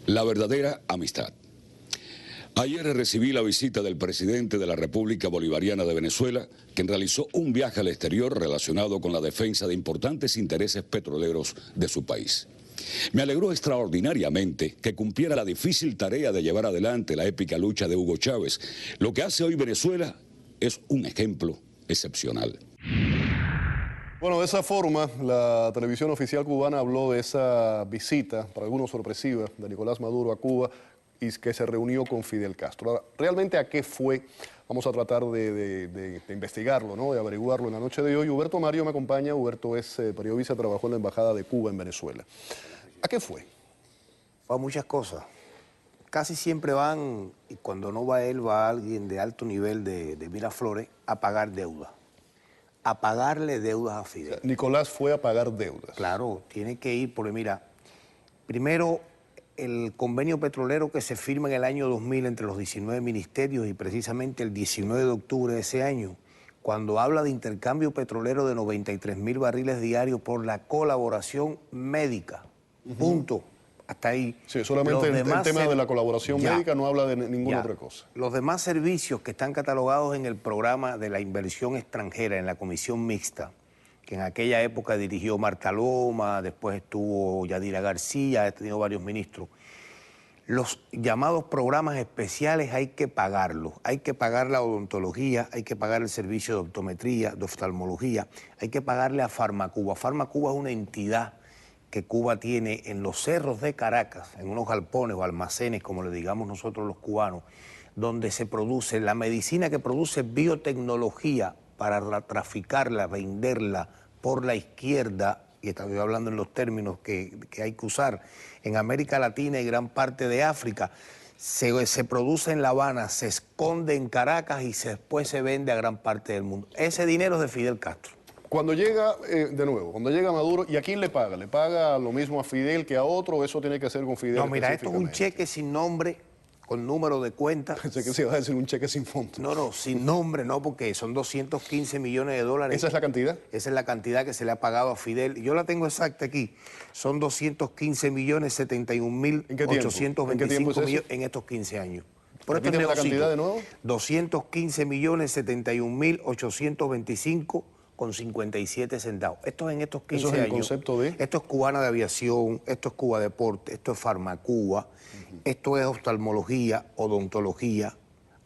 La verdadera amistad. Ayer recibí la visita del presidente de la República Bolivariana de Venezuela, quien realizó un viaje al exterior relacionado con la defensa de importantes intereses petroleros de su país. Me alegró extraordinariamente que cumpliera la difícil tarea de llevar adelante la épica lucha de Hugo Chávez. Lo que hace hoy Venezuela es un ejemplo excepcional. Bueno, de esa forma, la televisión oficial cubana habló de esa visita, para algunos sorpresiva, de Nicolás Maduro a Cuba y que se reunió con Fidel Castro. Ahora, ¿realmente a qué fue? Vamos a tratar de investigarlo, ¿no? De averiguarlo en la noche de hoy. Huberto Mario me acompaña. Huberto es periodista, trabajó en la Embajada de Cuba en Venezuela. ¿A qué fue? Fue a muchas cosas. Casi siempre van, y cuando no va él, va alguien de alto nivel de Miraflores a pagar deuda. A pagarle deudas a Fidel. O sea, Nicolás fue a pagar deudas. Claro, tiene que ir, porque mira, primero el convenio petrolero que se firma en el año 2000 entre los 19 ministerios y precisamente el 19 de octubre de ese año, cuando habla de intercambio petrolero de 93.000 barriles diarios por la colaboración médica. Punto. Hasta ahí. Sí, solamente el tema de la colaboración médica no habla de ninguna otra cosa. Los demás servicios que están catalogados en el programa de la inversión extranjera, en la comisión mixta, que en aquella época dirigió Marta Loma, después estuvo Yadira García, ha tenido varios ministros. Los llamados programas especiales hay que pagarlos. Hay que pagar la odontología, hay que pagar el servicio de optometría, de oftalmología, hay que pagarle a Farmacuba. Farmacuba es una entidad que Cuba tiene en los cerros de Caracas, en unos galpones o almacenes, como le digamos nosotros los cubanos, donde se produce la medicina que produce biotecnología para traficarla, venderla por la izquierda, y estoy hablando en los términos que hay que usar, en América Latina y gran parte de África, se produce en La Habana, se esconde en Caracas y después se vende a gran parte del mundo. Ese dinero es de Fidel Castro. Cuando llega, de nuevo, cuando llega Maduro, ¿y a quién le paga? ¿Le paga lo mismo a Fidel que a otro o eso tiene que ser con Fidel? No, mira, esto es un cheque sin nombre, con número de cuenta. Pensé que se iba a decir un cheque sin fondo. No, sin nombre, no, porque son 215 millones de dólares. ¿Esa es la cantidad? Esa es la cantidad que se le ha pagado a Fidel. Yo la tengo exacta aquí. Son 215 millones 71 mil 825 millones en estos 15 años. Por esto la cantidad de nuevo. 215 millones 71 mil 825 con 57 centavos. Esto es en estos 15 ¿Eso es el años. concepto de? Esto es Cubana de Aviación, esto es Cuba Deporte, esto es Farmacuba, esto es oftalmología, odontología,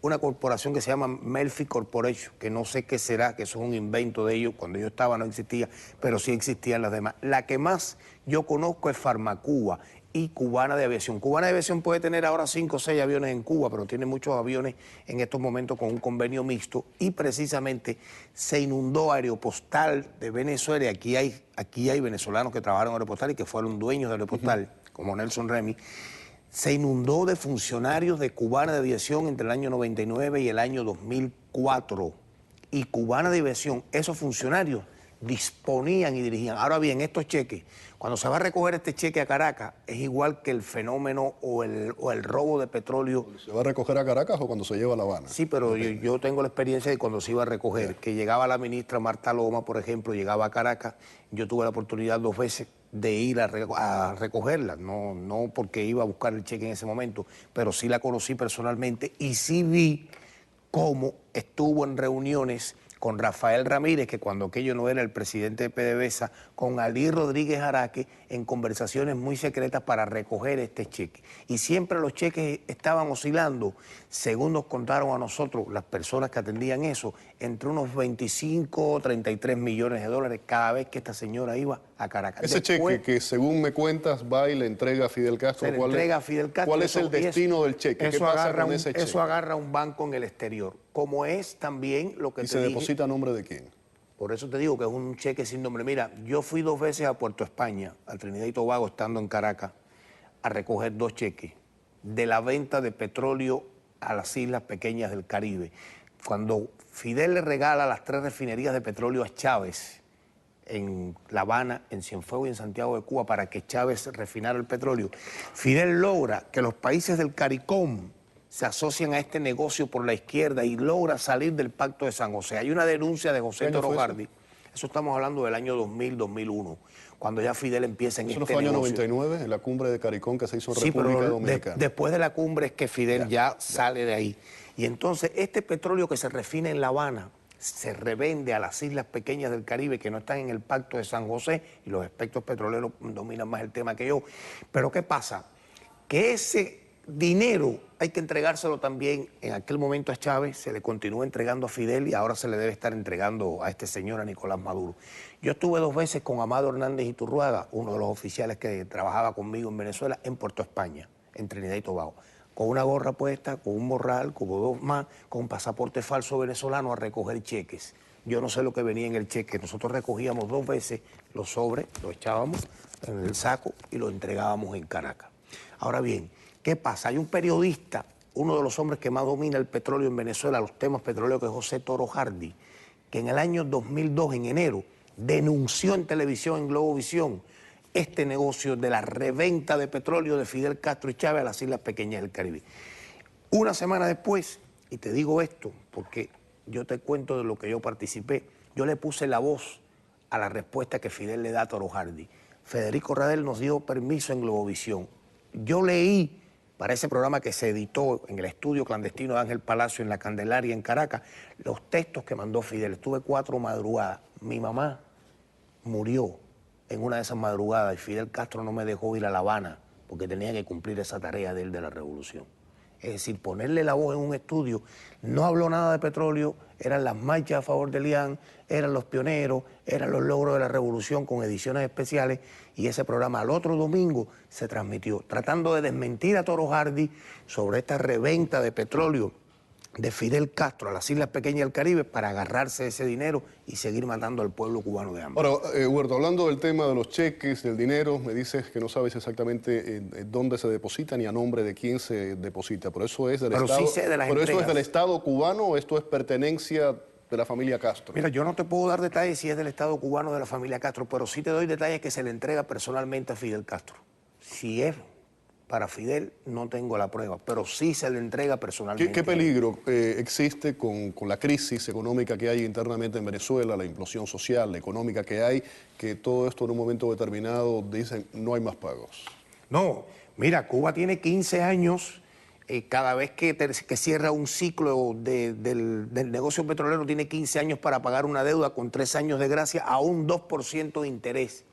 una corporación que se llama Melfi Corporation, que no sé qué será, que eso es un invento de ellos, cuando yo estaba no existía, pero sí existían las demás. La que más yo conozco es Farmacuba y Cubana de Aviación. Cubana de Aviación puede tener ahora 5 o 6 aviones en Cuba, pero tiene muchos aviones en estos momentos con un convenio mixto y precisamente se inundó Aeropostal de Venezuela y aquí hay venezolanos que trabajaron en Aeropostal y que fueron dueños de Aeropostal, como Nelson Remy. Se inundó de funcionarios de Cubana de Aviación entre el año 99 y el año 2004. Y Cubana de Aviación, esos funcionarios disponían y dirigían. Ahora bien, estos cheques, cuando se va a recoger este cheque a Caracas, es igual que el fenómeno o el robo de petróleo. ¿Se va a recoger a Caracas o cuando se lleva a La Habana? Sí, pero yo tengo la experiencia de cuando se iba a recoger, que llegaba la ministra Marta Loma, por ejemplo, llegaba a Caracas, yo tuve la oportunidad 2 veces de ir a recogerla, no porque iba a buscar el cheque en ese momento, pero sí la conocí personalmente y sí vi cómo estuvo en reuniones con Rafael Ramírez, que cuando aquello no era el presidente de PDVSA, con Ali Rodríguez Araque, en conversaciones muy secretas para recoger este cheque. Y siempre los cheques estaban oscilando, según nos contaron a nosotros las personas que atendían eso, entre unos 25 o 33 millones de dólares cada vez que esta señora iba a Caracas. Ese cheque que, según me cuentas, va y le entrega a Fidel Castro. Se le entrega a Fidel Castro. ¿Cuál es el destino del cheque? ¿Qué pasa con ese cheque? Eso agarra un banco en el exterior, como es también lo que te dije. ¿Y se deposita a nombre de quién? Por eso te digo que es un cheque sin nombre. Mira, yo fui 2 veces a Puerto España, al Trinidad y Tobago, estando en Caracas, a recoger 2 cheques de la venta de petróleo a las islas pequeñas del Caribe. Cuando Fidel le regala las 3 refinerías de petróleo a Chávez, en La Habana, en Cienfuegos y en Santiago de Cuba, para que Chávez refinara el petróleo, Fidel logra que los países del CARICOM se asocian a este negocio por la izquierda y logra salir del Pacto de San José. Hay una denuncia de José Toro Hardy. Eso estamos hablando del año 2000, 2001, cuando ya Fidel empieza en Eso este no fue año negocio. 99, en la cumbre de Caricón que se hizo en Sí, República pero Dominicana. después de la cumbre es que Fidel ya sale de ahí. Y entonces este petróleo que se refina en La Habana se revende a las islas pequeñas del Caribe que no están en el Pacto de San José, y los expertos petroleros dominan más el tema que yo. Pero ¿qué pasa? Que ese dinero hay que entregárselo también en aquel momento a Chávez, se le continúa entregando a Fidel y ahora se le debe estar entregando a este señor, a Nicolás Maduro. Yo estuve 2 veces con Amado Hernández Iturruaga, uno de los oficiales que trabajaba conmigo en Venezuela, en Puerto España, en Trinidad y Tobago, con una gorra puesta, con un morral, como 2 más, con pasaporte falso venezolano a recoger cheques. Yo no sé lo que venía en el cheque. Nosotros recogíamos 2 veces los sobres, los echábamos en el saco y los entregábamos en Caracas. Ahora bien, ¿qué pasa? Hay un periodista, uno de los hombres que más domina el petróleo en Venezuela, los temas petroleros, que es José Toro Hardy, que en el año 2002, en enero, denunció en televisión, en Globovisión, este negocio de la reventa de petróleo de Fidel Castro y Chávez a las islas pequeñas del Caribe. Una semana después, y te digo esto porque yo te cuento de lo que yo participé, yo le puse la voz a la respuesta que Fidel le da a Toro Hardy. Federico Radel nos dio permiso en Globovisión. Yo leí para ese programa que se editó en el estudio clandestino de Ángel Palacio en la Candelaria en Caracas, los textos que mandó Fidel. Estuve 4 madrugadas. Mi mamá murió en una de esas madrugadas y Fidel Castro no me dejó ir a La Habana porque tenía que cumplir esa tarea de él de la revolución. Es decir, ponerle la voz en un estudio, no habló nada de petróleo, eran las marchas a favor de Lian, eran los pioneros, eran los logros de la revolución con ediciones especiales, y ese programa al otro domingo se transmitió, tratando de desmentir a Toro Hardy sobre esta reventa de petróleo de Fidel Castro a las islas pequeñas del Caribe para agarrarse ese dinero y seguir matando al pueblo cubano de hambre. Ahora, Huerto, hablando del tema de los cheques, del dinero, me dices que no sabes exactamente dónde se deposita ni a nombre de quién se deposita. ¿Pero eso es del Estado? Sí sé de las ¿Pero entregas. esto es del Estado cubano o esto es pertenencia de la familia Castro? Mira, yo no te puedo dar detalles si es del Estado cubano o de la familia Castro, pero sí te doy detalles que se le entrega personalmente a Fidel Castro. Si es para Fidel, no tengo la prueba, pero sí se le entrega personalmente. ¿Qué peligro existe con la crisis económica que hay internamente en Venezuela, la implosión social, económica que hay, que todo esto en un momento determinado dicen no hay más pagos? No, mira, Cuba tiene 15 años, cada vez que cierra un ciclo del negocio petrolero tiene 15 años para pagar una deuda con 3 años de gracia a un 2% de interés.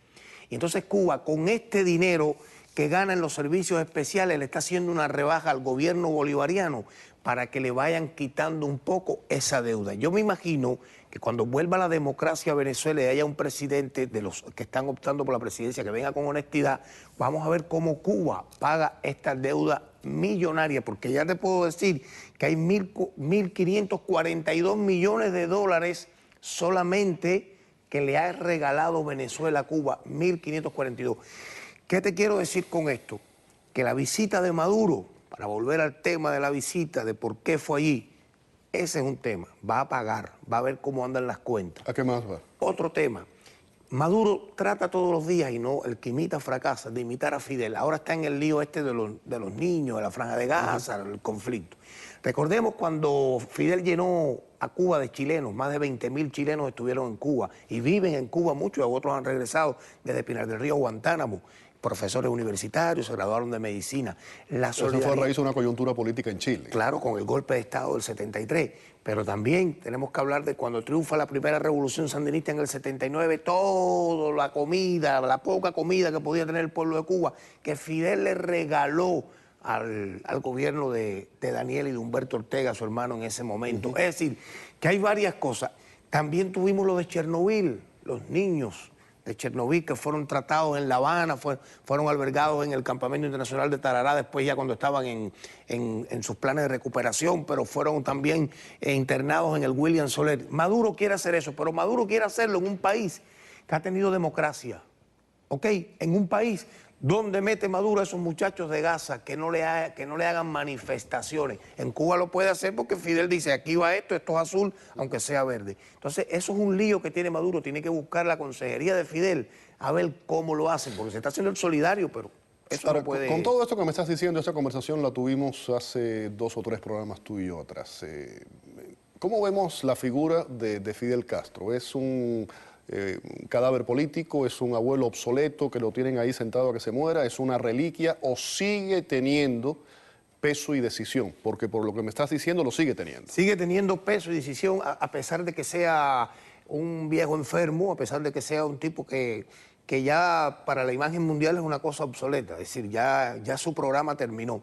Y entonces Cuba, con este dinero que gana en los servicios especiales, le está haciendo una rebaja al gobierno bolivariano para que le vayan quitando un poco esa deuda. Yo me imagino que cuando vuelva la democracia a Venezuela y haya un presidente de los que están optando por la presidencia que venga con honestidad, vamos a ver cómo Cuba paga esta deuda millonaria, porque ya te puedo decir que hay 1.542 millones de dólares solamente que le ha regalado Venezuela a Cuba, 1.542. ¿Qué te quiero decir con esto? Que la visita de Maduro, para volver al tema de la visita, de por qué fue allí, ese es un tema. Va a pagar, va a ver cómo andan las cuentas. ¿A qué más va? Otro tema. Maduro trata todos los días, y no, el que imita fracasa, de imitar a Fidel. Ahora está en el lío este de los niños, de la Franja de Gaza, el conflicto. Recordemos cuando Fidel llenó a Cuba de chilenos, más de 20.000 chilenos estuvieron en Cuba y viven en Cuba muchos, otros han regresado desde Pinar del Río a Guantánamo. Profesores universitarios, se graduaron de medicina. Eso fue a raíz de una coyuntura política en Chile. Claro, con el golpe de Estado del 73. Pero también tenemos que hablar de cuando triunfa la primera revolución sandinista en el 79, toda la comida, la poca comida que podía tener el pueblo de Cuba, que Fidel le regaló al gobierno de Daniel y de Humberto Ortega, su hermano en ese momento. Es decir, que hay varias cosas. También tuvimos lo de Chernobyl, los niños de Chernobyl que fueron tratados en La Habana, fueron albergados en el Campamento Internacional de Tarará, después ya cuando estaban en sus planes de recuperación, pero fueron también internados en el William Soler. Maduro quiere hacer eso, pero Maduro quiere hacerlo en un país que ha tenido democracia, ¿ok? En un país donde mete Maduro a esos muchachos de Gaza que no le hagan manifestaciones. En Cuba lo puede hacer porque Fidel dice, aquí va esto es azul, aunque sea verde. Entonces, eso es un lío que tiene Maduro, tiene que buscar la consejería de Fidel a ver cómo lo hacen, porque se está haciendo el solidario, pero eso no puede... Con todo esto que me estás diciendo, esa conversación la tuvimos hace 2 o 3 programas tú y yo atrás. ¿Cómo vemos la figura de Fidel Castro? ¿Es un un cadáver político, es un abuelo obsoleto que lo tienen ahí sentado a que se muera, es una reliquia o sigue teniendo peso y decisión? Porque por lo que me estás diciendo lo sigue teniendo. Sigue teniendo peso y decisión a pesar de que sea un viejo enfermo, a pesar de que sea un tipo que ya para la imagen mundial es una cosa obsoleta, es decir, ya su programa terminó.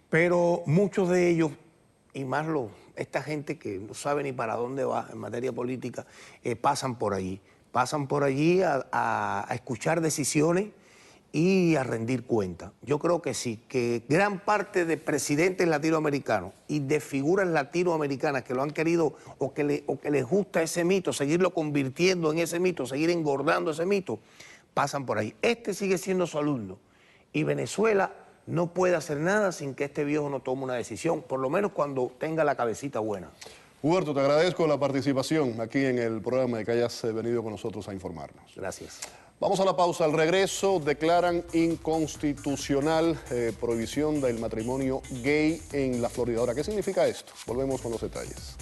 Pero muchos de ellos, y más esta gente que no sabe ni para dónde va en materia política, pasan por allí a escuchar decisiones y a rendir cuentas. Yo creo que sí, que gran parte de presidentes latinoamericanos y de figuras latinoamericanas que lo han querido o que les gusta ese mito, seguirlo convirtiendo en ese mito, seguir engordando ese mito, pasan por ahí. Este sigue siendo su alumno y Venezuela no puede hacer nada sin que este viejo no tome una decisión, por lo menos cuando tenga la cabecita buena. Huberto, te agradezco la participación aquí en el programa y que hayas venido con nosotros a informarnos. Gracias. Vamos a la pausa. Al regreso declaran inconstitucional prohibición del matrimonio gay en la Florida. Ahora, ¿qué significa esto? Volvemos con los detalles.